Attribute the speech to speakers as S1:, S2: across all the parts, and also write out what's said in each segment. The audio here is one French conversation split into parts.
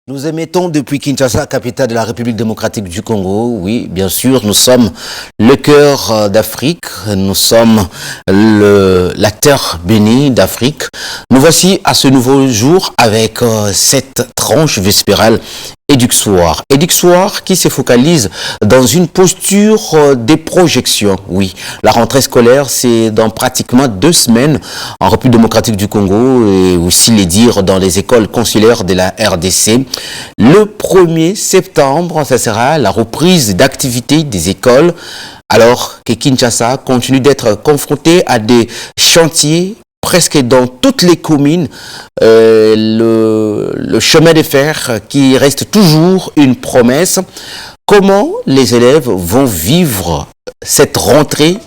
S1: Nous émettons depuis Kinshasa, capitale de la République démocratique du Congo. Oui, bien sûr, nous sommes le cœur d'Afrique. Nous sommes la terre bénie d'Afrique. Nous voici à ce nouveau jour avec cette tranche vespérale Eduxoir. Eduxoir qui se focalise dans une posture des projections. Oui, la rentrée scolaire, c'est dans pratiquement 2 semaines en République démocratique du Congo et aussi les dire dans les écoles consulaires de la RDC. Le 1er septembre, ça sera la reprise d'activité des écoles alors que Kinshasa continue d'être confronté à des chantiers presque dans toutes les communes, le chemin de fer qui reste toujours une promesse. Comment les élèves vont vivre cette rentrée?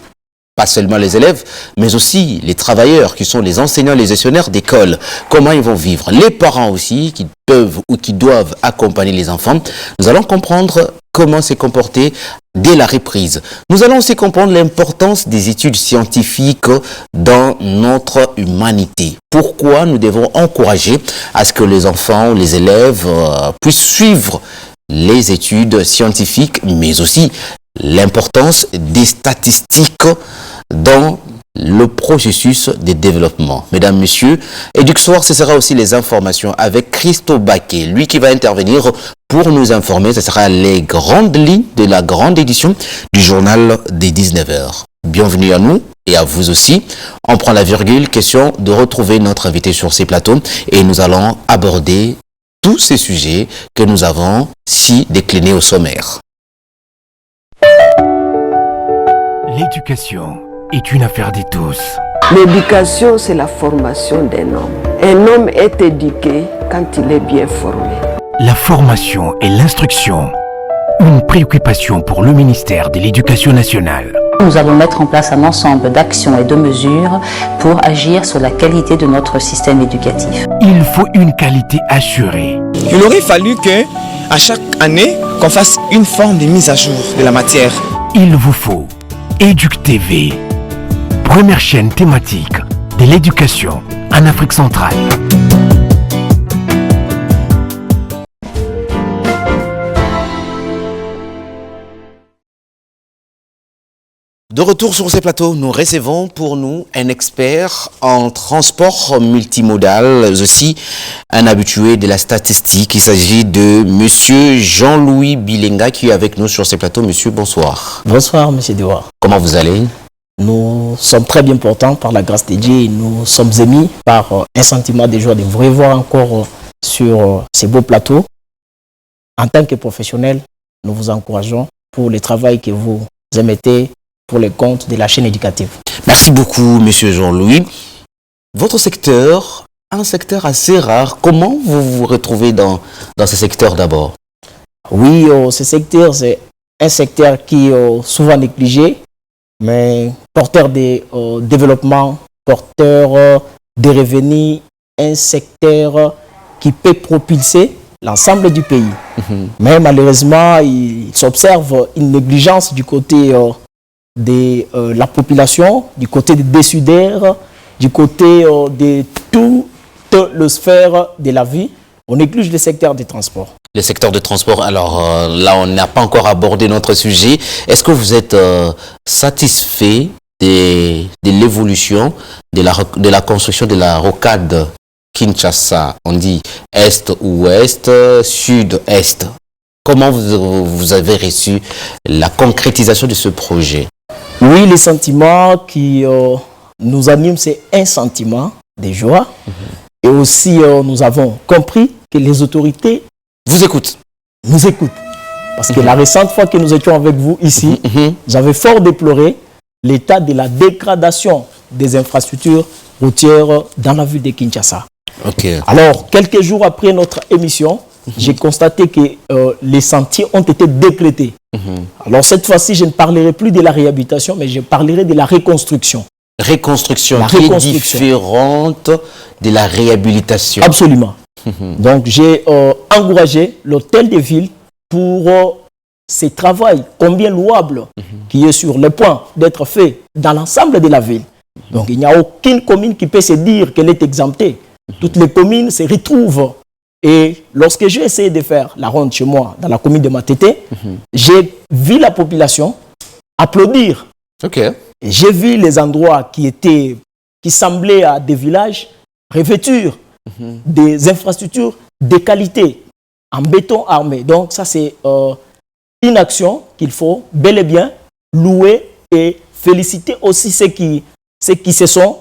S1: Pas seulement les élèves, mais aussi les travailleurs qui sont les enseignants, les gestionnaires d'école. Comment ils vont vivre? Les parents aussi qui peuvent ou qui doivent accompagner les enfants. Nous allons comprendre comment se comporter dès la reprise. Nous allons aussi comprendre l'importance des études scientifiques dans notre humanité. Pourquoi nous devons encourager à ce que les enfants, les élèves puissent suivre les études scientifiques, mais aussi l'importance des statistiques dans le processus de développement. Mesdames, Messieurs, Eduxoir, ce sera aussi les informations avec Christo Baquet, lui qui va intervenir pour nous informer. Ce sera les grandes lignes de la grande édition du journal des 19h. Bienvenue à nous et à vous aussi. On prend la virgule, question de retrouver notre invité sur ces plateaux et nous allons aborder tous ces sujets que nous avons si déclinés au sommaire.
S2: L'éducation est une affaire de tous.
S3: L'éducation, c'est la formation d'un homme. Un homme est éduqué quand il est bien formé.
S2: La formation et l'instruction, une préoccupation pour le ministère de l'Éducation nationale.
S4: Nous allons mettre en place un ensemble d'actions et de mesures pour agir sur la qualité de notre système éducatif.
S2: Il faut une qualité assurée.
S5: Il aurait fallu que, à chaque année, qu'on fasse une forme de mise à jour de la matière.
S2: Il vous faut Éduc TV, première chaîne thématique de l'éducation en Afrique centrale.
S1: De retour sur ces plateaux, nous recevons pour nous un expert en transport multimodal, aussi un habitué de la statistique. Il s'agit de Monsieur Jean-Louis Bilenga qui est avec nous sur ces plateaux. Monsieur, bonsoir.
S6: Bonsoir, Monsieur Dewar.
S1: Comment vous allez?
S6: Nous sommes très bien portants par la grâce de Dieu. Nous sommes émis par un sentiment de joie de vous revoir encore sur ces beaux plateaux. En tant que professionnel, nous vous encourageons pour le travail que vous émettez pour les comptes de la chaîne éducative.
S1: Merci beaucoup, Monsieur Jean-Louis. Votre secteur, un secteur assez rare. Comment vous vous retrouvez dans ce secteur d'abord?
S6: Oui, ce secteur, c'est un secteur qui est souvent négligé, mais porteur de développement, porteur de revenus, un secteur qui peut propulser l'ensemble du pays. Mais malheureusement, il s'observe une négligence du côté de la population, du côté des décideurs, du côté de toute la sphère de la vie. On néglige le secteur des transports.
S1: Le secteur de transport, alors là, on n'a pas encore abordé notre sujet. Est-ce que vous êtes satisfait de l'évolution de la construction de la rocade Kinshasa? On dit Est-Ouest, Sud-Est. Comment vous avez reçu la concrétisation de ce projet?
S6: Oui, le sentiment qui nous anime, c'est un sentiment de joie. Et aussi, nous avons compris que les autorités
S1: vous écoutent.
S6: Nous écoutent. Parce que la récente fois que nous étions avec vous ici, j'avais fort déploré l'état de la dégradation des infrastructures routières dans la ville de Kinshasa.
S1: Okay.
S6: Alors, quelques jours après notre émission, j'ai constaté que les sentiers ont été décrétés. Alors cette fois-ci, je ne parlerai plus de la réhabilitation, mais je parlerai de la reconstruction.
S1: Reconstruction
S6: La
S1: qui
S6: reconstruction.
S1: est différente de la réhabilitation.
S6: Absolument. Donc j'ai encouragé l'hôtel de ville pour ce travail combien louable qui est sur le point d'être fait dans l'ensemble de la ville. Donc il n'y a aucune commune qui peut se dire qu'elle est exemptée. Toutes les communes se retrouvent. Et lorsque j'ai essayé de faire la ronde chez moi, dans la commune de Matete, j'ai vu la population applaudir.
S1: Ok.
S6: Et j'ai vu les endroits qui semblaient à des villages revêtus des infrastructures de qualité en béton armé. Donc ça c'est une action qu'il faut bel et bien louer et féliciter aussi ceux qui se sont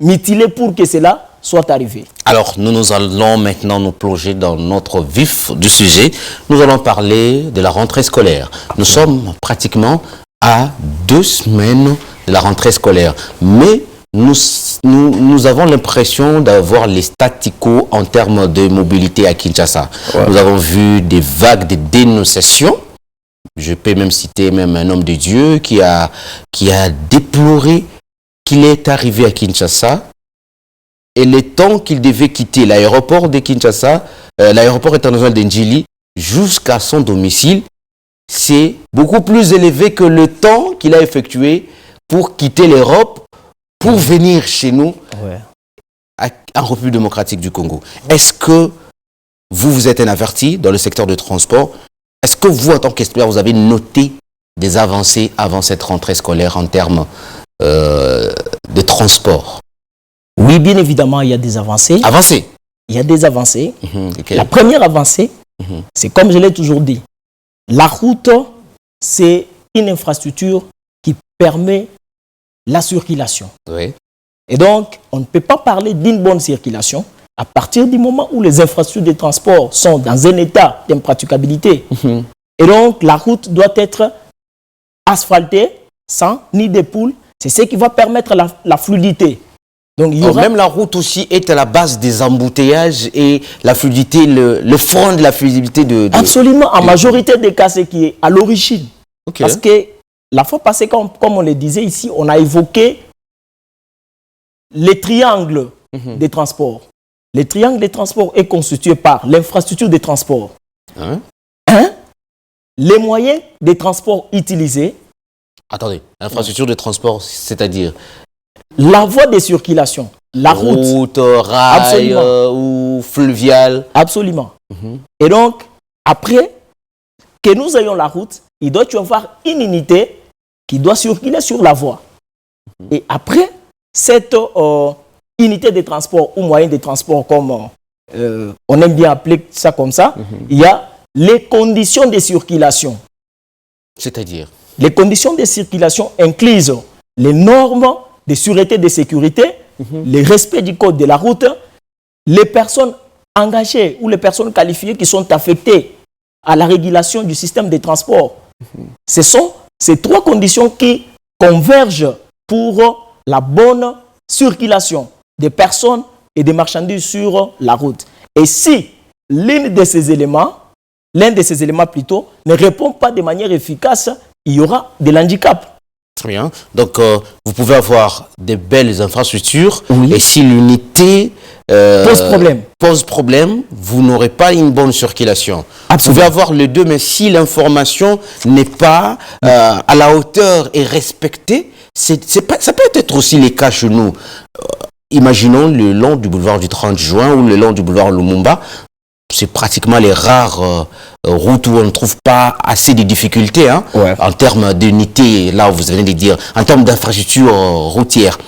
S6: mutilés pour que cela soit arrivé.
S1: Alors, nous allons maintenant nous plonger dans notre vif du sujet. Nous allons parler de la rentrée scolaire. Nous sommes pratiquement à 2 semaines de la rentrée scolaire. Mais nous avons l'impression d'avoir les statu quo en termes de mobilité à Kinshasa. Ouais. Nous avons vu des vagues de dénonciations. Je peux même citer un homme de Dieu qui a déploré qu'il est arrivé à Kinshasa et le temps qu'il devait quitter l'aéroport de Kinshasa, l'aéroport international d'Ndjili, jusqu'à son domicile, c'est beaucoup plus élevé que le temps qu'il a effectué pour quitter l'Europe, pour venir chez nous, en République démocratique du Congo. Est-ce que vous êtes un averti dans le secteur du transport? Est-ce que vous, en tant qu'expert, vous avez noté des avancées avant cette rentrée scolaire en termes de transport?
S6: Oui, bien évidemment, il y a des avancées.
S1: Avancées?
S6: Il y a des avancées.
S1: Okay.
S6: La première avancée, c'est comme je l'ai toujours dit, la route, c'est une infrastructure qui permet la circulation.
S1: Oui.
S6: Et donc, on ne peut pas parler d'une bonne circulation à partir du moment où les infrastructures de transport sont dans un état d'impraticabilité. Et donc, la route doit être asphaltée, sans nid de poule. C'est ce qui va permettre la fluidité. Donc,
S1: même la route aussi est à la base des embouteillages et la fluidité, le front de la fluidité de...
S6: Absolument, en majorité des cas, c'est qui est à l'origine.
S1: Okay.
S6: Parce que la fois passée, comme on le disait ici, on a évoqué les triangles des transports. Le triangle des transports est constitué par l'infrastructure des transports. Les moyens de transport utilisés.
S1: Attendez, l'infrastructure de transport, c'est-à-dire
S6: la voie de circulation, la route,
S1: rail ou fluvial.
S6: Absolument. Et donc, après que nous ayons la route, il doit y avoir une unité qui doit circuler sur la voie. Et après, cette unité de transport ou moyen de transport, comme on aime bien appeler ça comme ça, il y a les conditions de circulation.
S1: C'est-à-dire?
S6: Les conditions de circulation incluent les normes de sûreté et de sécurité, le respect du code de la route, les personnes engagées ou les personnes qualifiées qui sont affectées à la régulation du système de transport. Ce sont ces 3 conditions qui convergent pour la bonne circulation des personnes et des marchandises sur la route. Et si l'un de ces éléments plutôt, ne répond pas de manière efficace, il y aura de l'handicap.
S1: Très bien. Donc, vous pouvez avoir des belles infrastructures et si l'unité pose problème, vous n'aurez pas une bonne circulation. Absolument. Vous pouvez avoir les deux, mais si l'information n'est pas à la hauteur et respectée, ça peut être aussi le cas chez nous. Imaginons le long du boulevard du 30 juin ou le long du boulevard Lumumba. C'est pratiquement les rares routes où on ne trouve pas assez de difficultés en termes d'unité, là où vous venez de dire, en termes d'infrastructure routière.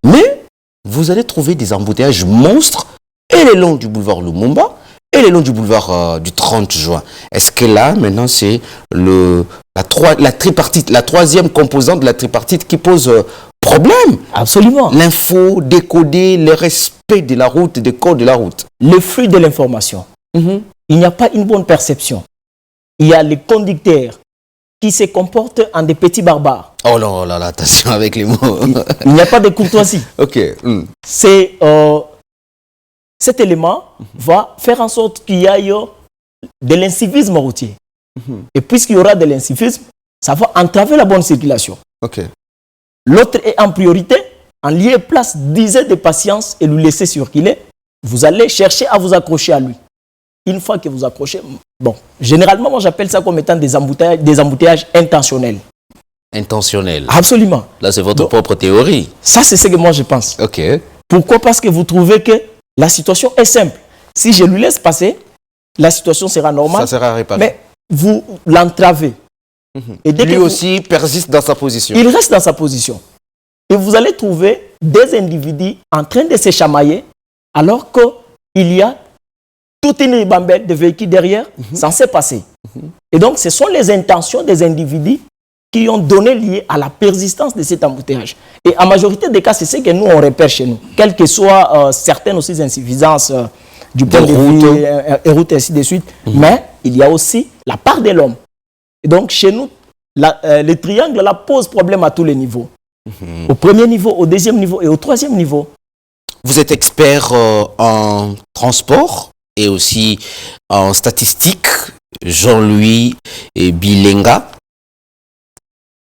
S1: Mais vous allez trouver des embouteillages monstres et le long du boulevard Lumumba et le long du boulevard du 30 juin. Est-ce que là, maintenant, c'est la tripartite, la troisième composante de la tripartite qui pose problème?
S6: Absolument.
S1: L'info, décoder, le respect de la route, des codes de la route.
S6: Le flux de l'information. Il n'y a pas une bonne perception. Il y a les conducteurs qui se comportent en des petits barbares.
S1: Oh là là, attention avec les mots.
S6: Il n'y a pas de courtoisie.
S1: Ok.
S6: C'est cet élément va faire en sorte qu'il y ait de l'incivisme routier. Et puisqu'il y aura de l'incivisme, ça va entraver la bonne circulation.
S1: Ok.
S6: L'autre est en priorité, en lieu et place, disait de patience et lui laisser circuler. Vous allez chercher à vous accrocher à lui. Une fois que vous accrochez, bon, généralement, moi j'appelle ça comme étant des embouteillages intentionnels.
S1: Intentionnel.
S6: Absolument.
S1: Là, c'est votre propre théorie.
S6: Ça, c'est ce que moi je pense.
S1: Ok.
S6: Pourquoi? Parce que vous trouvez que la situation est simple. Si je lui laisse passer, la situation sera normale.
S1: Ça sera réparé.
S6: Mais vous l'entravez. Et dès
S1: Lui
S6: que
S1: aussi persiste dans sa position.
S6: il reste dans sa position. Et vous allez trouver des individus en train de se chamailler alors qu'il y a toute une ribambelle de véhicules derrière censés passer. Et donc, ce sont les intentions des individus qui ont donné lieu à la persistance de cet embouteillage. Et en majorité des cas, c'est ce que nous, on repère chez nous. Quelles que soient certaines aussi insuffisances du point de vue et route, ainsi de suite. Mais il y a aussi la part de l'homme. Et donc, chez nous, le triangle là, pose problème à tous les niveaux. Au premier niveau, au deuxième niveau et au troisième niveau.
S1: Vous êtes expert en transport et aussi en statistique, Jean-Louis Bilenga.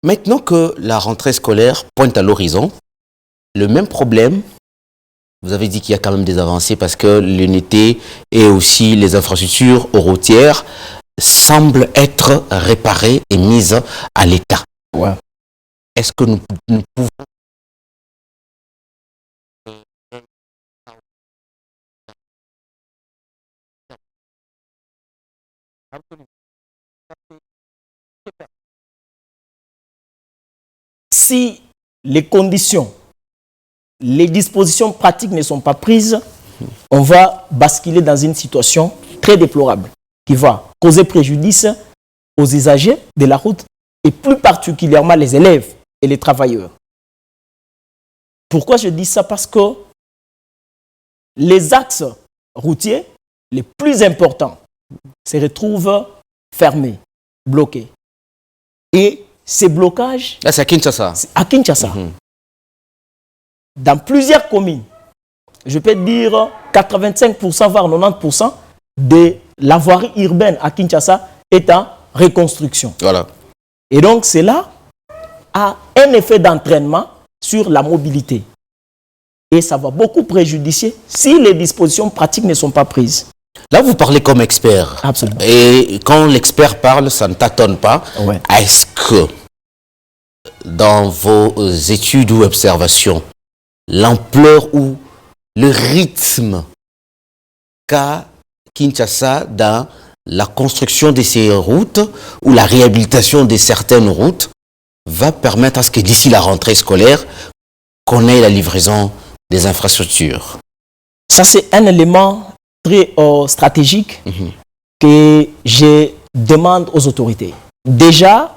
S1: Maintenant que la rentrée scolaire pointe à l'horizon, le même problème, vous avez dit qu'il y a quand même des avancées parce que l'unité et aussi les infrastructures routières semblent être réparées et mises à l'état.
S6: Ouais.
S1: Est-ce que nous pouvons...
S6: Si les conditions, les dispositions pratiques ne sont pas prises, on va basculer dans une situation très déplorable qui va causer préjudice aux usagers de la route et plus particulièrement les élèves et les travailleurs. Pourquoi je dis ça? Parce que les axes routiers les plus importants se retrouvent fermés, bloqués. Et ces blocages...
S1: Là, c'est à Kinshasa.
S6: À Kinshasa. Dans plusieurs communes, je peux dire 85% voire 90% de la voirie urbaine à Kinshasa est en reconstruction.
S1: Voilà.
S6: Et donc cela a un effet d'entraînement sur la mobilité. Et ça va beaucoup préjudicier si les dispositions pratiques ne sont pas prises.
S1: Là, vous parlez comme expert.
S6: Absolument.
S1: Et quand l'expert parle, ça ne tâtonne pas.
S6: Ouais.
S1: Est-ce que, dans vos études ou observations, l'ampleur ou le rythme qu'a Kinshasa dans la construction de ces routes ou la réhabilitation de certaines routes va permettre à ce que d'ici la rentrée scolaire, qu'on ait la livraison des infrastructures?
S6: Ça, c'est un élément très stratégique que je demande aux autorités. Déjà,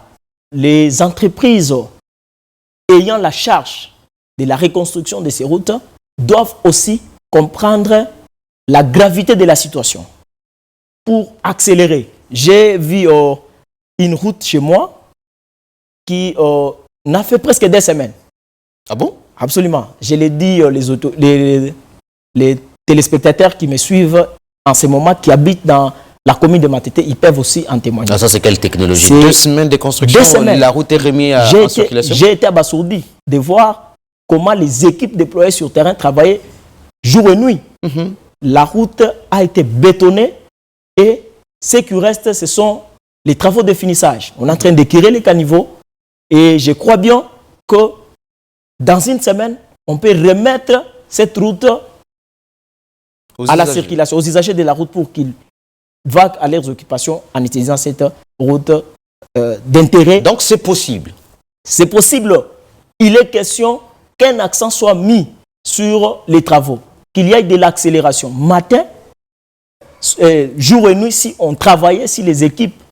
S6: les entreprises ayant la charge de la reconstruction de ces routes doivent aussi comprendre la gravité de la situation pour accélérer. J'ai vu une route chez moi qui n'a fait presque 2 semaines.
S1: Ah bon?
S6: Absolument. Je l'ai dit, les téléspectateurs qui me suivent en ce moment, qui habitent dans la commune de Matete, ils peuvent aussi en témoigner.
S1: Ah, ça, c'est quelle technologie?
S6: C'est
S1: 2 semaines de construction,
S6: 2 semaines.
S1: La route est remise en circulation?
S6: J'ai été abasourdi de voir comment les équipes déployées sur terrain travaillaient jour et nuit. La route a été bétonnée et ce qui reste, ce sont les travaux de finissage. On est en train d'équilibrer les caniveaux et je crois bien que dans une semaine, on peut remettre cette route à la circulation, aux usagers de la route pour qu'ils vaquent à leurs occupations en utilisant cette route d'intérêt.
S1: Donc c'est possible.
S6: C'est possible. Il est question qu'un accent soit mis sur les travaux, qu'il y ait de l'accélération. Matin, jour et nuit, si on travaillait, si les équipes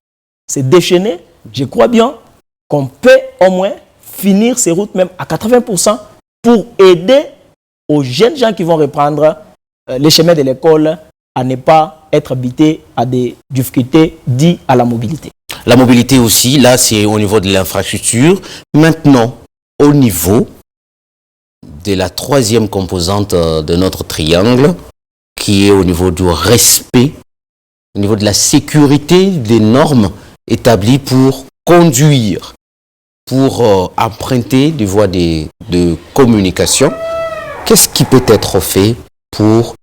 S6: se déchaînaient, je crois bien qu'on peut au moins finir ces routes même à 80% pour aider aux jeunes gens qui vont reprendre les chemins de l'école à ne pas être habités à des difficultés liées à la mobilité.
S1: La mobilité aussi, là c'est au niveau de l'infrastructure. Maintenant, au niveau de la 3e composante de notre triangle, qui est au niveau du respect, au niveau de la sécurité des normes établies pour conduire, pour emprunter des voies de communication. Qu'est-ce qui peut être fait pour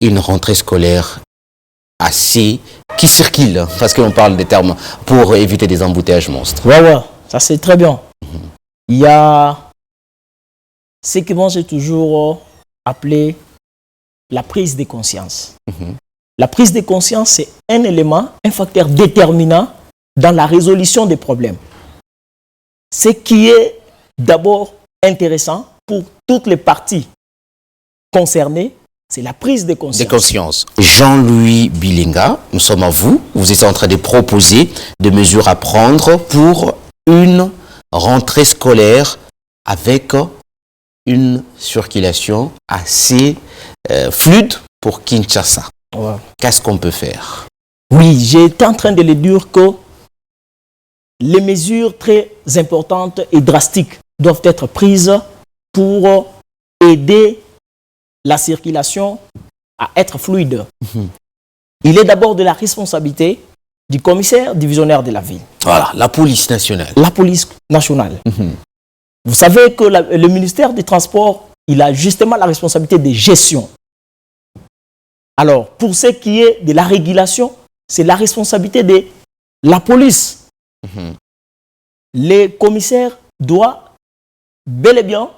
S1: une rentrée scolaire assez qui circule, parce qu'on parle des termes, pour éviter des embouteillages monstres?
S6: Ouais, ça c'est très bien. Il y a ce que moi j'ai toujours appelé la prise de conscience. La prise de conscience, c'est un élément, un facteur déterminant dans la résolution des problèmes. Ce qui est d'abord intéressant pour toutes les parties concernées, c'est la prise de conscience.
S1: Jean-Louis Bilinga, nous sommes à vous. Vous êtes en train de proposer des mesures à prendre pour une rentrée scolaire avec une circulation assez fluide pour Kinshasa.
S6: Ouais.
S1: Qu'est-ce qu'on peut faire?
S6: Oui, j'étais en train de le dire que les mesures très importantes et drastiques doivent être prises pour aider la circulation à être fluide. Il est d'abord de la responsabilité du commissaire divisionnaire de la ville.
S1: Voilà, la police nationale.
S6: La police nationale. Vous savez que le ministère des Transports, il a justement la responsabilité de gestion. Alors, pour ce qui est de la régulation, c'est la responsabilité de la police. Les commissaires doivent bel et bien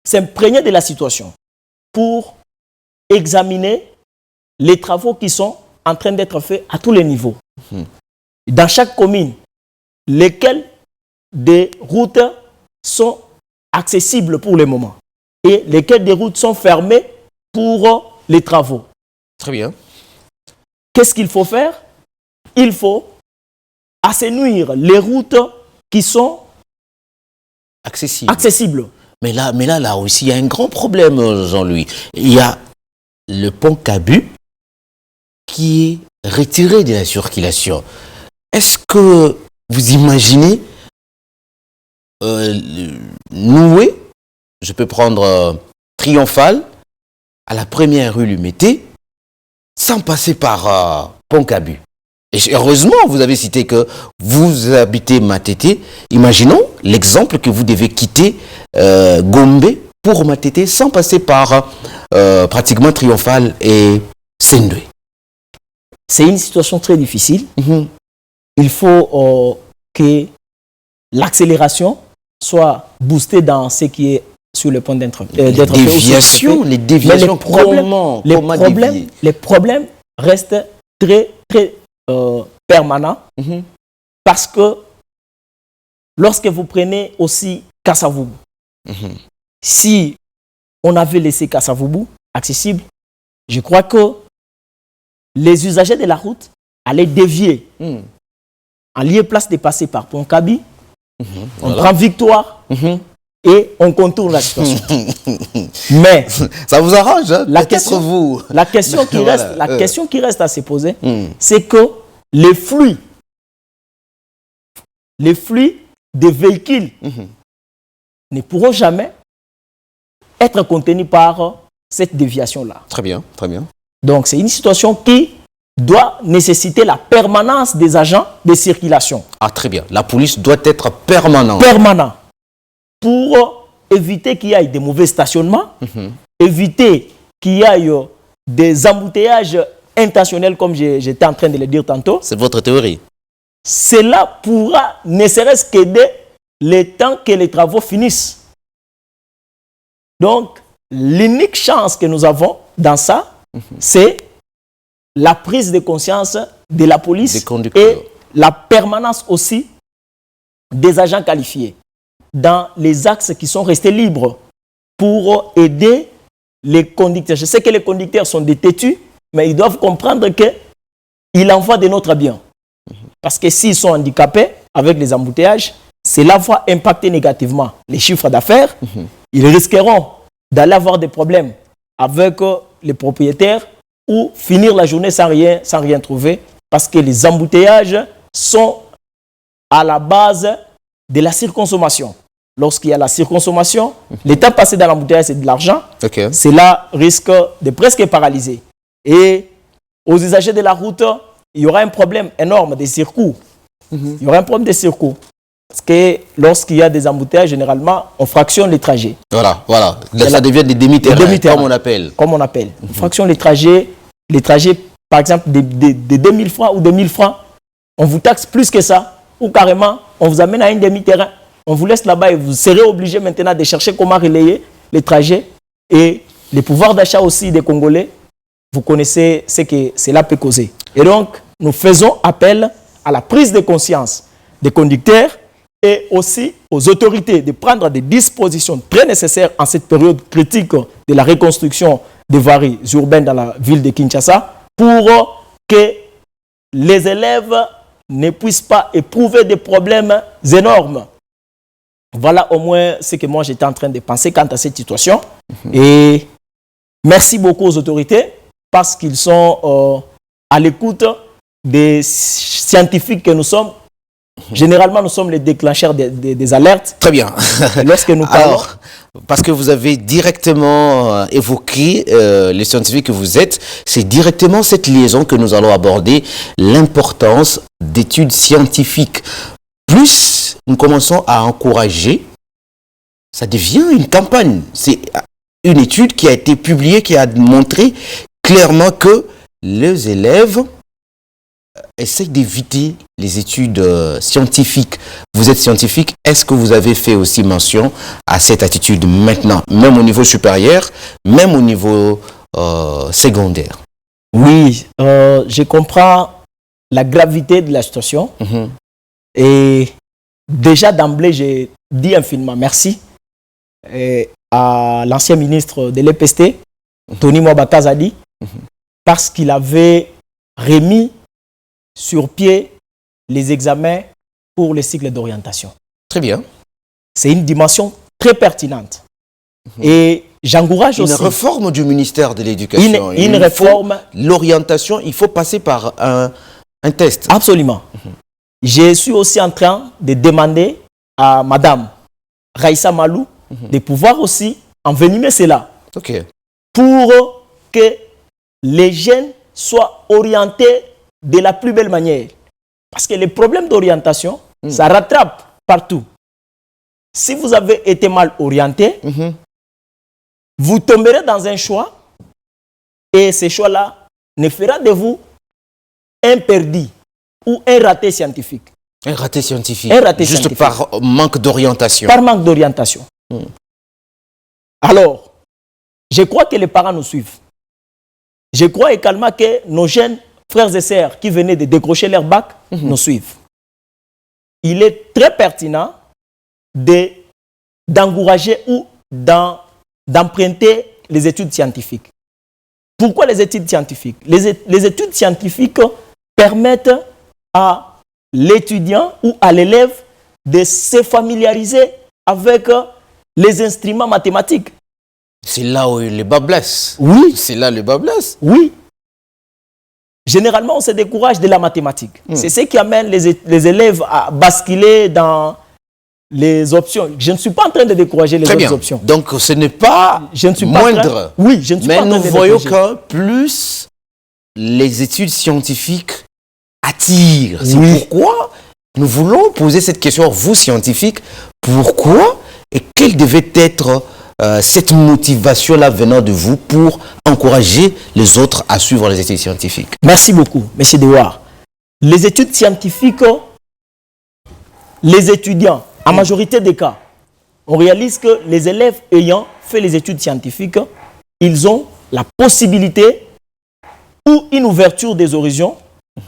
S6: s'imprégner de la situation pour examiner les travaux qui sont en train d'être faits à tous les niveaux. Dans chaque commune, lesquelles des routes sont accessibles pour le moment et lesquelles des routes sont fermées pour les travaux.
S1: Très bien.
S6: Qu'est-ce qu'il faut faire? Il faut assainir les routes qui sont accessibles. Mais là aussi, il y a un grand problème, Jean-Louis. Il y a le pont Kabu qui est retiré de la circulation. Est-ce que vous imaginez nouer, je peux prendre Triomphal, à la première rue Lumété, sans passer par pont Kabu? Et heureusement, vous avez cité que vous habitez Matete. Imaginons l'exemple que vous devez quitter Gombe pour Matete sans passer par pratiquement Triomphal et Sendoué. C'est une situation très difficile. Il faut que l'accélération soit boostée dans ce qui est sur le point d'être fait.
S1: Les déviations,
S6: les problèmes restent très permanents parce que lorsque vous prenez aussi Kasavubu, si on avait laissé Kasavubu accessible, je crois que les usagers de la route allaient dévier en lieu et place de passer par Pont Kabi. On prend Victoire et on contourne la situation. Mais
S1: ça vous arrange, hein?
S6: La question qui reste à se poser, c'est que les flux des véhicules ne pourront jamais être contenus par cette déviation-là.
S1: Très bien, très bien.
S6: Donc c'est une situation qui doit nécessiter la permanence des agents de circulation.
S1: Ah, très bien. La police doit être permanente.
S6: Permanent. Pour éviter qu'il y ait des mauvais stationnements, éviter qu'il y ait des embouteillages intentionnels, comme j'étais en train de le dire tantôt.
S1: C'est votre théorie.
S6: Cela pourra ne serait-ce qu'aider le temps que les travaux finissent. Donc, l'unique chance que nous avons dans ça, c'est la prise de conscience de la police et la permanence aussi des agents qualifiés dans les axes qui sont restés libres pour aider les conducteurs. Je sais que les conducteurs sont des têtus, mais ils doivent comprendre qu'il en va de notre bien. Parce que s'ils sont handicapés avec les embouteillages, cela va impacter négativement les chiffres d'affaires. Ils risqueront d'aller avoir des problèmes avec les propriétaires ou finir la journée sans rien trouver, parce que les embouteillages sont à la base de la surconsommation. lorsqu'il y a la surconsommation, le temps passé dans l'embouteillage, c'est de l'argent.
S1: Ok.
S6: Cela risque de presque paralyser. Et aux usagers de la route, il y aura un problème énorme des circuits. Il y aura un problème des circuits. Parce que lorsqu'il y a des embouteillages, généralement, on fractionne les trajets.
S1: Voilà. Ça devient des demi-terrains, comme on appelle.
S6: On fractionne les trajets, par exemple, de 2000 francs ou de 1000 francs. On vous taxe plus que ça. Ou carrément, on vous amène à un demi-terrain. On vous laisse là-bas et vous serez obligé maintenant de chercher comment relayer les trajets. Et les pouvoirs d'achat aussi des Congolais, vous connaissez ce que cela peut causer. Et donc, nous faisons appel à la prise de conscience des conducteurs et aussi aux autorités de prendre des dispositions très nécessaires en cette période critique de la reconstruction des voiries urbaines dans la ville de Kinshasa pour que les élèves ne puissent pas éprouver des problèmes énormes. Voilà au moins ce que moi j'étais en train de penser quant à cette situation. Et merci beaucoup aux autorités parce qu'ils sont à l'écoute des scientifiques que nous sommes. Généralement, nous sommes les déclencheurs des alertes.
S1: Très bien.
S6: Lorsque nous parlons...
S1: Alors, parce que vous avez directement évoqué les scientifiques que vous êtes, c'est directement cette liaison que nous allons aborder, l'importance d'études scientifiques. Plus nous commençons à encourager, ça devient une campagne. C'est une étude qui a été publiée, qui a montré clairement que les élèves essayent d'éviter les études scientifiques. Vous êtes scientifique, est-ce que vous avez fait aussi mention à cette attitude maintenant, même au niveau supérieur, même au niveau secondaire?
S6: Oui, je comprends la gravité de la situation. Et déjà d'emblée, j'ai dit infiniment merci à l'ancien ministre de l'EPST, Tony Mwabakazadi, parce qu'il avait remis sur pied les examens pour les cycles d'orientation.
S1: Très bien.
S6: C'est une dimension très pertinente. Et j'encourage aussi...
S1: Une réforme du ministère de l'Éducation.
S6: Une réforme...
S1: L'orientation, il faut passer par un test.
S6: Absolument. Je suis aussi en train de demander à Madame Raïssa Malou de pouvoir aussi envenimer cela. Pour que les jeunes soient orientés de la plus belle manière. Parce que les problèmes d'orientation, ça rattrape partout. Si vous avez été mal orienté, vous tomberez dans un choix et ce choix-là ne fera de vous un perdu ou un raté scientifique.
S1: Un raté scientifique.
S6: Juste
S1: scientifique. Par manque d'orientation.
S6: Par manque d'orientation. Alors, je crois que les parents nous suivent. Je crois également que nos jeunes frères et sœurs qui venaient de décrocher leur bac nous suivent. Il est très pertinent d'encourager ou d'emprunter les études scientifiques. Pourquoi les études scientifiques? Les études scientifiques permettent à l'étudiant ou à l'élève de se familiariser avec les instruments mathématiques.
S1: C'est là où le bas blesse.
S6: Oui.
S1: C'est là le bas blesse.
S6: Oui. Généralement, on se décourage de la mathématique. C'est ce qui amène les élèves à basculer dans les options. Je ne suis pas en train de décourager les autres options.
S1: Donc, ce n'est pas moindre.
S6: Oui, je ne suis pas en train de
S1: Mais nous voyons que plus les études scientifiques attirent. C'est pourquoi nous voulons poser cette question, vous scientifiques, pourquoi et quelle devait être cette motivation-là venant de vous pour encourager les autres à suivre les études scientifiques?
S6: Merci beaucoup, M. Dewar. Les études scientifiques, les étudiants, en majorité des cas, on réalise que les élèves ayant fait les études scientifiques, ils ont la possibilité ou une ouverture des horizons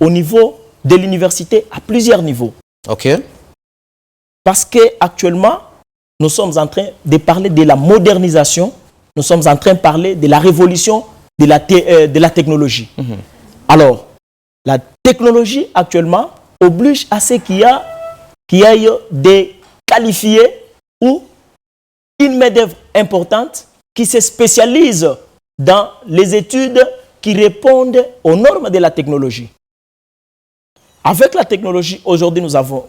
S6: au niveau de l'université à plusieurs niveaux. Parce qu'actuellement, nous sommes en train de parler de la modernisation, nous sommes en train de parler de la révolution de la technologie. Alors, la technologie actuellement oblige à ce qu'il y ait des qualifiés ou une main-d'œuvre importante qui se spécialise dans les études qui répondent aux normes de la technologie. Avec la technologie, aujourd'hui, nous avons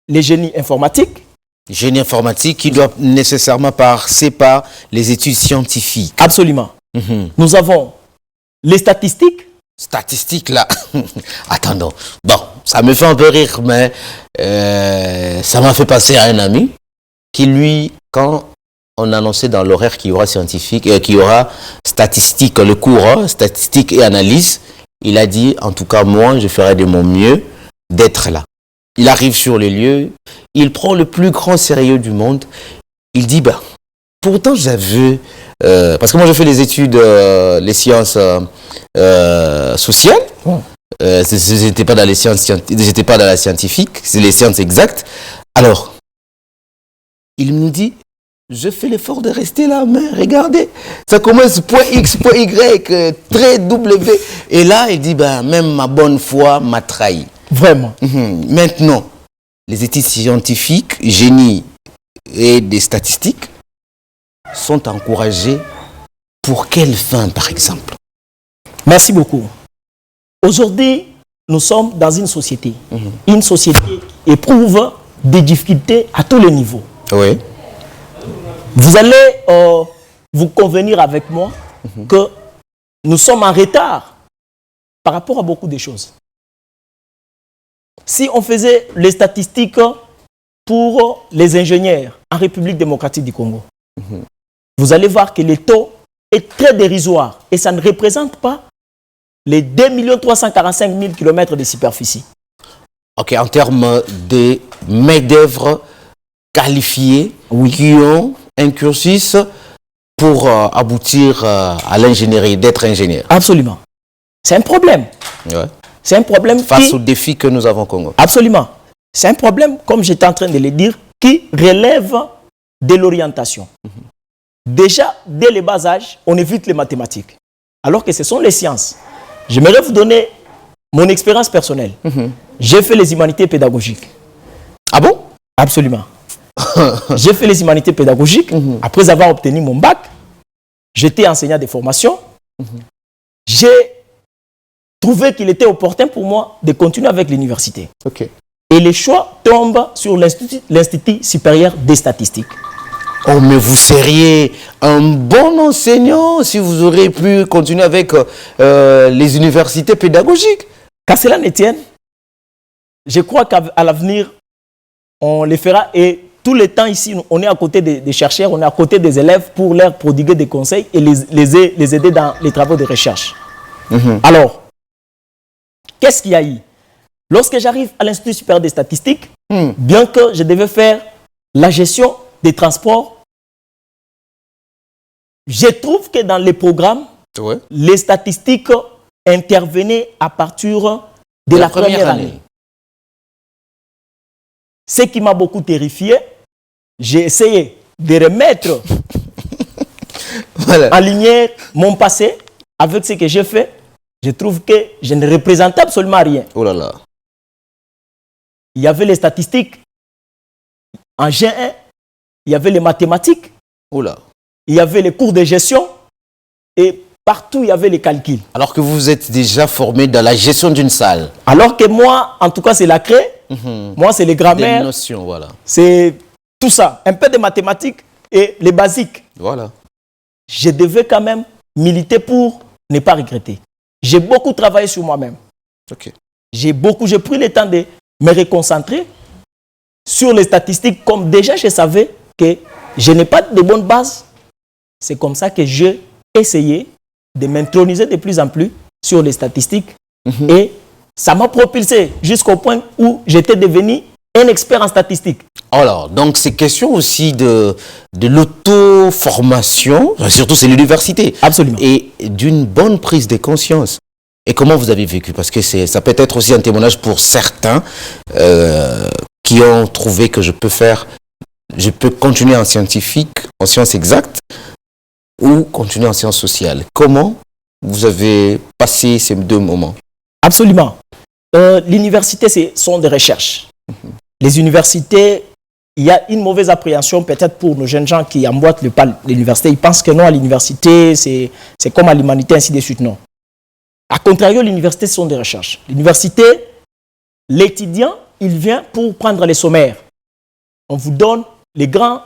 S6: les génies informatiques,
S1: Génie informatique qui doit nécessairement passer par les études scientifiques.
S6: Absolument. Nous avons les statistiques.
S1: Statistiques là. Attendons. Bon, ça me fait un peu rire, mais ça m'a fait penser à un ami qui, lui, quand on annonçait dans l'horaire qu'il y aura scientifique, qu'il y aura statistique, le cours, statistique et analyse, il a dit, en tout cas, moi, je ferai de mon mieux d'être là. Il arrive sur les lieux, il prend le plus grand sérieux du monde. Il dit, bah, pourtant j'avais, parce que moi je fais les études, les sciences sociales. J'étais pas dans les sciences, j'étais pas dans la scientifique, c'est les sciences exactes. Alors, il me dit, je fais l'effort de rester là, mais regardez, ça commence point X, point Y, trait W. Et là, il dit, ben, même ma bonne foi m'a trahi.
S6: Vraiment.
S1: Maintenant, les études scientifiques, génie et des statistiques sont encouragées pour quelle fin, par exemple?
S6: Merci beaucoup. Aujourd'hui, nous sommes dans une société. Une société qui éprouve des difficultés à tous les niveaux.
S1: Oui.
S6: Vous allez vous convenir avec moi que nous sommes en retard par rapport à beaucoup de choses. Si on faisait les statistiques pour les ingénieurs en République démocratique du Congo, vous allez voir que le taux est très dérisoire et ça ne représente pas les 2 345 000 km de superficie.
S1: Ok, en termes de main-d'œuvre qualifiée, qui ont un cursus pour aboutir à l'ingénierie, d'être ingénieur.
S6: Absolument. C'est un problème.
S1: Ouais.
S6: C'est un problème
S1: face aux défis que nous avons au Congo.
S6: Absolument. C'est un problème, comme j'étais en train de le dire, qui relève de l'orientation. Déjà, dès le bas âge, on évite les mathématiques, alors que ce sont les sciences. J'aimerais vous donner mon expérience personnelle. J'ai fait les humanités pédagogiques.
S1: Ah bon?
S6: Absolument. J'ai fait les humanités pédagogiques. Après avoir obtenu mon bac, j'étais enseignant de formation. J'ai trouvé qu'il était opportun pour moi de continuer avec l'université.
S1: Okay.
S6: Et le choix tombe sur l'Institut supérieur des statistiques.
S1: Oh, mais vous seriez un bon enseignant si vous auriez pu continuer avec les universités pédagogiques.
S6: Qu'à cela ne tienne, je crois qu'à l'avenir, on les fera. Et tout le temps ici, on est à côté des chercheurs, on est à côté des élèves pour leur prodiguer des conseils et les aider dans les travaux de recherche. Alors, qu'est-ce qu'il y a eu? Lorsque j'arrive à l'Institut supérieur des statistiques, bien que je devais faire la gestion des transports, je trouve que dans les programmes, les statistiques intervenaient à partir de la première année. Ce qui m'a beaucoup terrifié, j'ai essayé de remettre en lumière mon passé avec ce que j'ai fait. Je trouve que je ne représente absolument rien.
S1: Oh là là.
S6: Il y avait les statistiques en G1, il y avait les mathématiques, il y avait les cours de gestion et partout il y avait les calculs.
S1: Alors que vous êtes déjà formé dans la gestion d'une salle.
S6: Alors que moi, en tout cas, c'est la craie. Moi, c'est les grammaires.
S1: Des notions, voilà.
S6: C'est tout ça. Un peu de mathématiques et les basiques.
S1: Voilà.
S6: Je devais quand même militer pour ne pas regretter. J'ai beaucoup travaillé sur moi-même.
S1: Okay.
S6: J'ai pris le temps de me reconcentrer sur les statistiques. Comme déjà, je savais que je n'ai pas de bonnes bases. C'est comme ça que j'ai essayé de m'introniser de plus en plus sur les statistiques. Et ça m'a propulsé jusqu'au point où j'étais devenu un expert en statistiques.
S1: Alors, donc c'est question aussi de l'auto-formation, surtout c'est l'université.
S6: Absolument.
S1: Et d'une bonne prise de conscience. Et comment vous avez vécu? Parce que ça peut être aussi un témoignage pour certains qui ont trouvé que je peux continuer en scientifique, en sciences exactes, ou continuer en sciences sociales. Comment vous avez passé ces deux moments?
S6: Absolument. L'université, ce sont des recherches. Les universités, il y a une mauvaise appréhension peut-être pour nos jeunes gens qui emboîtent le pas de l'université. Ils pensent que non, à l'université, c'est comme à l'humanité, ainsi de suite. Non. A contrario, l'université, ce sont des recherches. L'université, l'étudiant, il vient pour prendre les sommaires. On vous donne les grands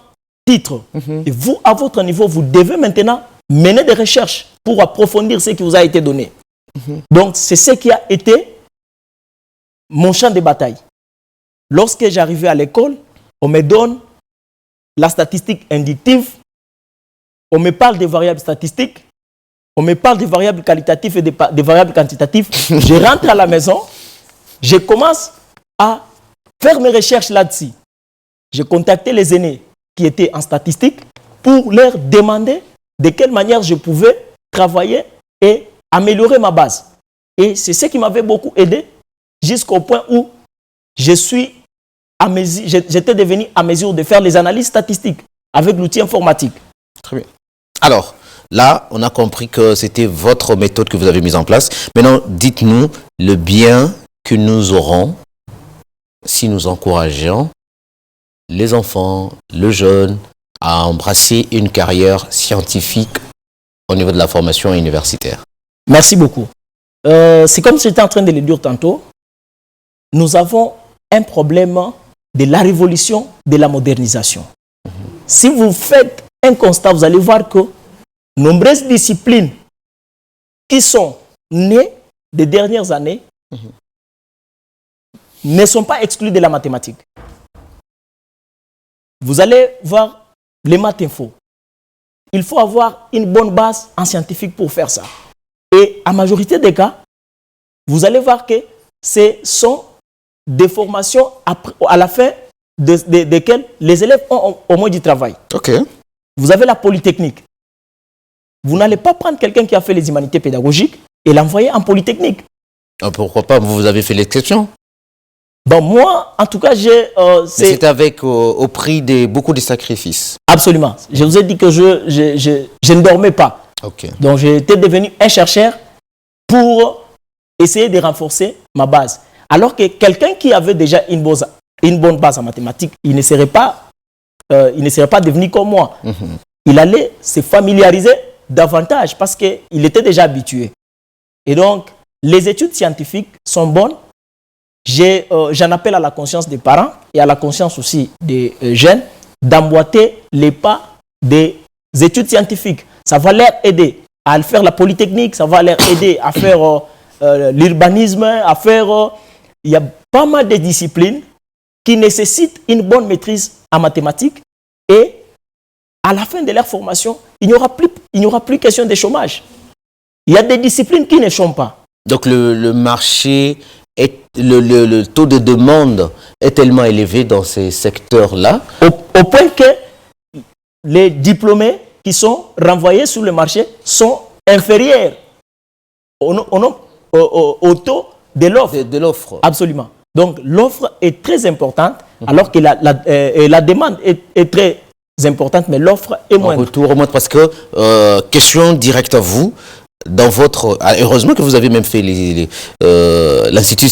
S6: titres. Et vous, à votre niveau, vous devez maintenant mener des recherches pour approfondir ce qui vous a été donné. Donc, c'est ce qui a été mon champ de bataille. Lorsque j'arrivais à l'école, on me donne la statistique inductive, on me parle des variables statistiques, on me parle des variables qualitatives et des variables quantitatives. Je rentre à la maison, je commence à faire mes recherches là-dessus. J'ai contacté les aînés qui étaient en statistique pour leur demander de quelle manière je pouvais travailler et améliorer ma base. Et c'est ce qui m'avait beaucoup aidé jusqu'au point où j'étais devenu à mesure de faire les analyses statistiques avec l'outil informatique.
S1: Très bien. Alors, là, on a compris que c'était votre méthode que vous avez mise en place. Maintenant, dites-nous le bien que nous aurons si nous encourageons les enfants, le jeune, à embrasser une carrière scientifique au niveau de la formation universitaire.
S6: Merci beaucoup. C'est comme j'étais en train de le dire tantôt, nous avons un problème de la révolution de la modernisation. Si vous faites un constat, vous allez voir que nombreuses disciplines qui sont nées des dernières années ne sont pas exclues de la mathématique. Vous allez voir les maths info. Il faut avoir une bonne base en scientifique pour faire ça. Et à majorité des cas, vous allez voir que ce sont des formations à la fin desquelles les élèves ont au moins du travail.
S1: Ok.
S6: Vous avez la polytechnique. Vous n'allez pas prendre quelqu'un qui a fait les humanités pédagogiques et l'envoyer en polytechnique.
S1: Ah, pourquoi pas? Vous avez fait l'exception?
S6: Bon, moi, en tout cas,
S1: c'est avec au prix de beaucoup de sacrifices.
S6: Absolument. Je vous ai dit que je ne dormais pas.
S1: Okay.
S6: Donc, j'étais devenu un chercheur pour essayer de renforcer ma base. Alors que quelqu'un qui avait déjà une bonne base en mathématiques, il ne serait pas devenu comme moi. Il allait se familiariser davantage parce qu'il était déjà habitué. Et donc, les études scientifiques sont bonnes. J'en appelle à la conscience des parents et à la conscience aussi des jeunes d'emboîter les pas des études scientifiques. Ça va leur aider à faire la polytechnique, ça va leur aider à faire l'urbanisme, à faire... il y a pas mal de disciplines qui nécessitent une bonne maîtrise en mathématiques et à la fin de leur formation, il n'y aura plus question de chômage. Il y a des disciplines qui ne chôment pas.
S1: Donc le marché, le taux de demande est tellement élevé dans ces secteurs-là.
S6: Au point que les diplômés qui sont renvoyés sur le marché sont inférieurs au taux de l'offre.
S1: De l'offre.
S6: Absolument. Donc l'offre est très importante alors que la demande est très importante, mais l'offre est moindre.
S1: Retour au moins parce que, question directe à vous, dans votre... Heureusement que vous avez même fait l'Institut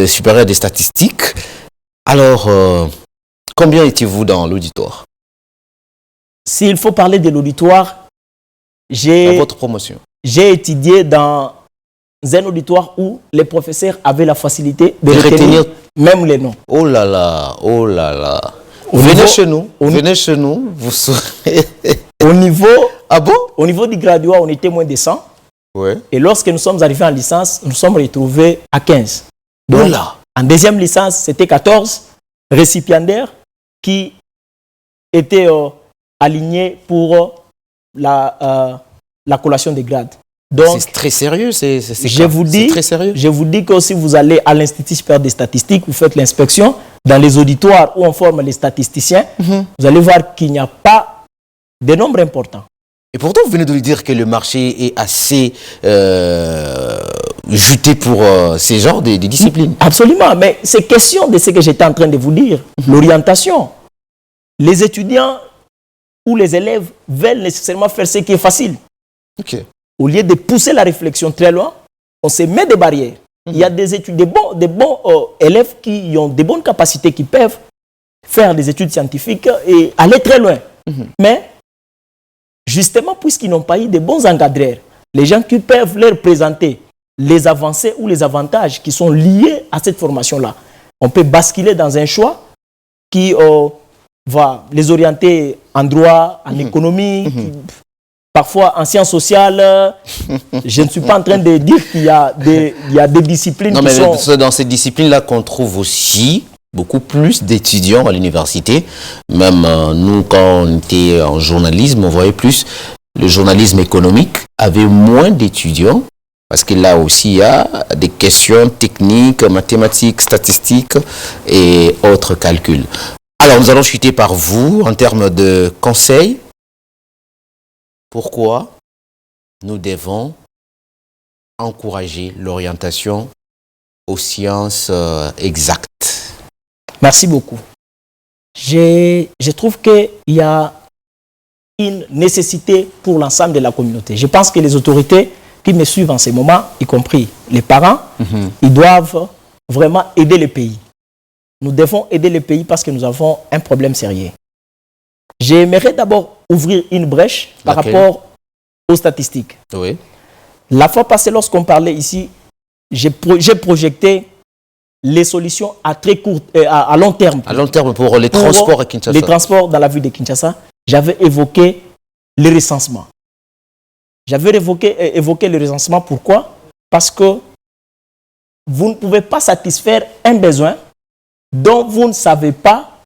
S1: supérieur des statistiques. Alors, combien étiez-vous dans l'auditoire?
S6: S'il faut parler de l'auditoire,
S1: dans votre promotion.
S6: J'ai étudié dans un auditoire où les professeurs avaient la facilité de retenir même les noms.
S1: Oh là là, oh là là. Venez chez nous, vous saurez.
S6: Au niveau,
S1: ah bon?
S6: Au niveau du graduat, on était moins de 100.
S1: Ouais.
S6: Et lorsque nous sommes arrivés en licence, nous sommes retrouvés à 15. Donc,
S1: voilà.
S6: En deuxième licence, c'était 14 récipiendaires qui étaient alignés pour la collation des grades. Donc,
S1: c'est très sérieux, c'est
S6: très sérieux. Je vous dis que si vous allez à l'Institut supérieur des statistiques, vous faites l'inspection, dans les auditoires où on forme les statisticiens, vous allez voir qu'il n'y a pas de nombre important.
S1: Et pourtant, vous venez de lui dire que le marché est assez juté pour ces genres de disciplines.
S6: Absolument, mais c'est question de ce que j'étais en train de vous dire, l'orientation. Les étudiants ou les élèves veulent nécessairement faire ce qui est facile.
S1: Okay.
S6: Au lieu de pousser la réflexion très loin, on se met des barrières. Il y a des bons élèves qui ont de bonnes capacités, qui peuvent faire des études scientifiques et aller très loin. Mais, justement, puisqu'ils n'ont pas eu de bons encadreurs, les gens qui peuvent leur présenter les avancées ou les avantages qui sont liés à cette formation-là, on peut basculer dans un choix qui va les orienter en droit, en économie, parfois en sciences sociales. Je ne suis pas en train de dire qu'il y a des disciplines
S1: Non,
S6: qui
S1: mais
S6: sont...
S1: c'est dans ces disciplines-là qu'on trouve aussi beaucoup plus d'étudiants à l'université. Même nous, quand on était en journalisme, on voyait plus le journalisme économique avait moins d'étudiants parce que là aussi, il y a des questions techniques, mathématiques, statistiques et autres calculs. Alors, nous allons chuter par vous en termes de conseils. Pourquoi nous devons encourager l'orientation aux sciences exactes?
S6: Merci beaucoup. Je trouve qu'il y a une nécessité pour l'ensemble de la communauté. Je pense que les autorités qui me suivent en ces moments, y compris les parents, ils doivent vraiment aider le pays. Nous devons aider le pays parce que nous avons un problème sérieux. J'aimerais d'abord ouvrir une brèche par rapport aux statistiques.
S1: Oui.
S6: La fois passée, lorsqu'on parlait ici, j'ai projeté les solutions à très court, à long terme.
S1: À long terme pour les transports à Kinshasa.
S6: Les transports dans la ville de Kinshasa. J'avais évoqué le recensement. J'avais évoqué le recensement. Pourquoi? Parce que vous ne pouvez pas satisfaire un besoin dont vous ne savez pas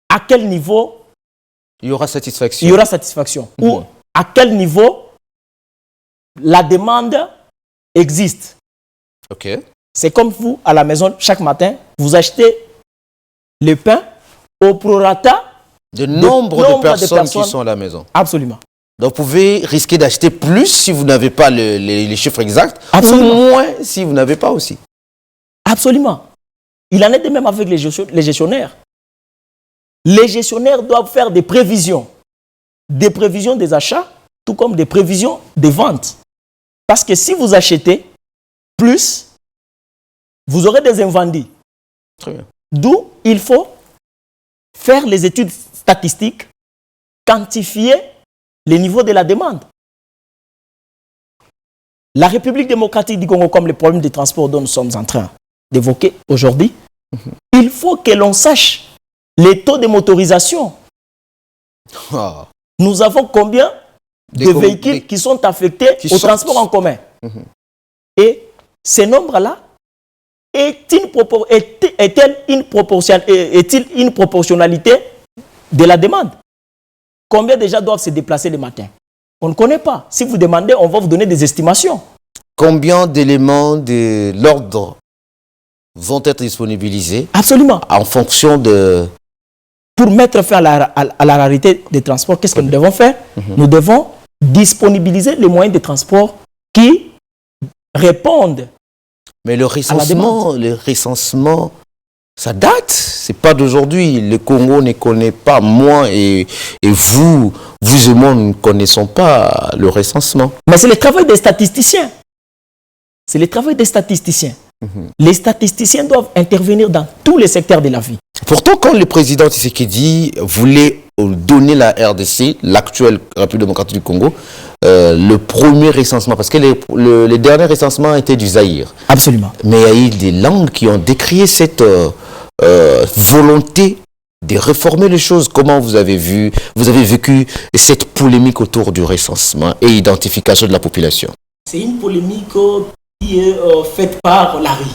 S6: à quel niveau
S1: il y aura satisfaction.
S6: Il y aura satisfaction. Ou à quel niveau la demande existe.
S1: Ok.
S6: C'est comme vous, à la maison, chaque matin, vous achetez le pain au prorata
S1: de nombre de personnes qui sont à la maison.
S6: Absolument.
S1: Donc, vous pouvez risquer d'acheter plus si vous n'avez pas les chiffres exacts.
S6: Absolument.
S1: Ou moins si vous n'avez pas aussi.
S6: Absolument. Il en est de même avec les gestionnaires. Les gestionnaires doivent faire des prévisions des achats, tout comme des prévisions des ventes. Parce que si vous achetez plus, vous aurez des invendus.
S1: Très bien.
S6: D'où il faut faire les études statistiques, quantifier les niveaux de la demande. La République démocratique du Congo, comme les problèmes de transport dont nous sommes en train d'évoquer aujourd'hui, il faut que l'on sache les taux de motorisation. Nous avons combien de véhicules qui sont affectés au transport en commun? Et ces nombres-là, est-il une proportionnalité de la demande? Combien déjà doivent se déplacer le matin? On ne connaît pas. Si vous demandez, on va vous donner des estimations.
S1: Combien d'éléments de l'ordre vont être disponibilisés?
S6: Absolument.
S1: En fonction de...
S6: Pour mettre fin à la rareté des transports, qu'est-ce que nous devons faire? Nous devons disponibiliser les moyens de transport qui répondent.
S1: Mais le recensement, ça date. C'est pas d'aujourd'hui. Le Congo ne connaît pas, moi et vous et moi, nous ne connaissons pas le recensement.
S6: Mais c'est le travail des statisticiens. C'est le travail des statisticiens. Les statisticiens doivent intervenir dans tous les secteurs de la vie.
S1: Pourtant, quand le président Tshisekedi voulait donner la RDC, l'actuelle République démocratique du Congo, le premier recensement, parce que les derniers recensements étaient du Zaïre.
S6: Absolument.
S1: Mais il y a eu des langues qui ont décrié cette volonté de réformer les choses. Comment vous avez vécu cette polémique autour du recensement et identification de la population?
S6: C'est une polémique qui est faite par l'ARI.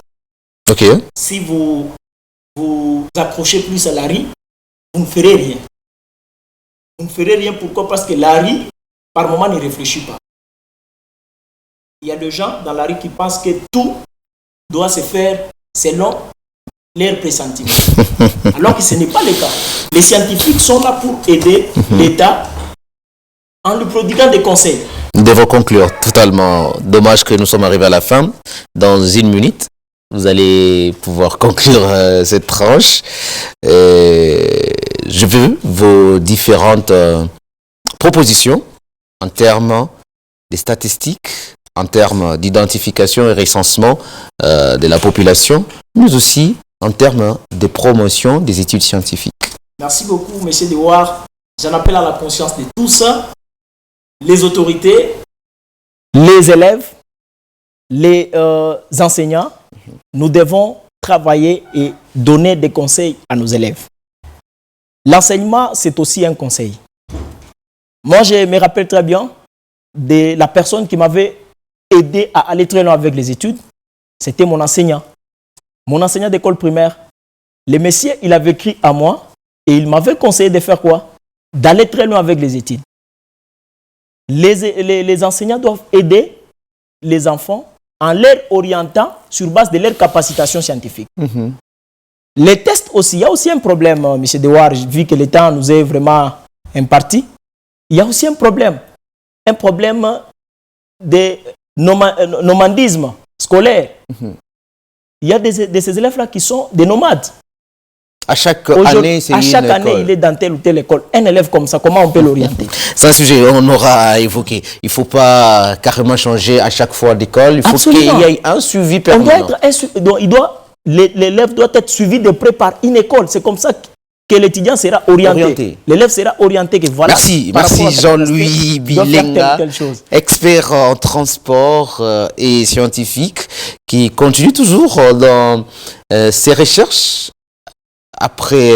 S1: Ok.
S6: Si vous accrochez plus à l'ARI, vous ne ferez rien. Vous ne ferez rien. Pourquoi? Parce que l'ARI, par moment, ne réfléchit pas. Il y a des gens dans l'ARI qui pensent que tout doit se faire selon leurs pressentiments. Alors que ce n'est pas le cas. Les scientifiques sont là pour aider l'État en lui prodiguant des conseils.
S1: Nous devons conclure totalement. Dommage que nous sommes arrivés à la fin. Dans une minute, vous allez pouvoir conclure cette tranche. Je veux vos différentes propositions en termes des statistiques, en termes d'identification et recensement de la population, mais aussi en termes de promotion des études scientifiques.
S6: Merci beaucoup, M. Dewar. J'en appelle à la conscience de tous, les autorités, les élèves, les enseignants. Nous devons travailler et donner des conseils à nos élèves. L'enseignement, c'est aussi un conseil. Moi, je me rappelle très bien de la personne qui m'avait aidé à aller très loin avec les études. C'était mon enseignant. Mon enseignant d'école primaire. Le monsieur, il avait écrit à moi et il m'avait conseillé de faire quoi? D'aller très loin avec les études. Les enseignants doivent aider les enfants en leur orientant sur base de leur capacitation scientifique. Les tests aussi, il y a aussi un problème, M. Dewar, vu que le temps nous est vraiment imparti. Il y a aussi un problème de nomadisme scolaire. Il y a de ces élèves-là qui sont des nomades.
S1: À chaque année, c'est
S6: à chaque année, il est dans telle ou telle école. Un élève comme ça, comment on peut l'orienter?
S1: C'est un sujet qu'on aura évoqué. Il ne faut pas carrément changer à chaque fois d'école. Il faut qu'il y ait un suivi permanent.
S6: L'élève doit être suivi de près par une école. C'est comme ça que l'étudiant sera orienté. L'élève sera orienté. Que voilà,
S1: merci Jean-Louis Bilenga, expert en transport et scientifique, qui continue toujours dans ses recherches. Après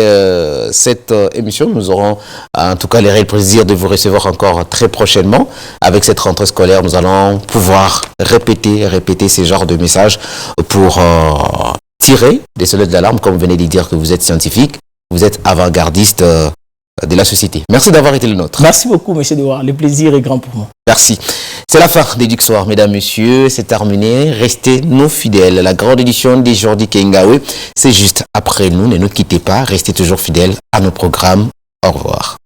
S1: cette émission, nous aurons en tout cas le réel plaisir de vous recevoir encore très prochainement. Avec cette rentrée scolaire, nous allons pouvoir répéter ces genres de messages pour tirer des sonnettes d'alarme, comme vous venez de dire que vous êtes scientifique, vous êtes avant-gardiste de la société. Merci d'avoir été le nôtre.
S6: Merci beaucoup, M. Dewar. Le plaisir est grand pour moi.
S1: Merci. C'est la fin d'Éduc-Soir, mesdames, messieurs. C'est terminé. Restez nos fidèles. La grande édition des Jordi Kengawe, c'est juste après nous. Ne nous quittez pas. Restez toujours fidèles à nos programmes. Au revoir.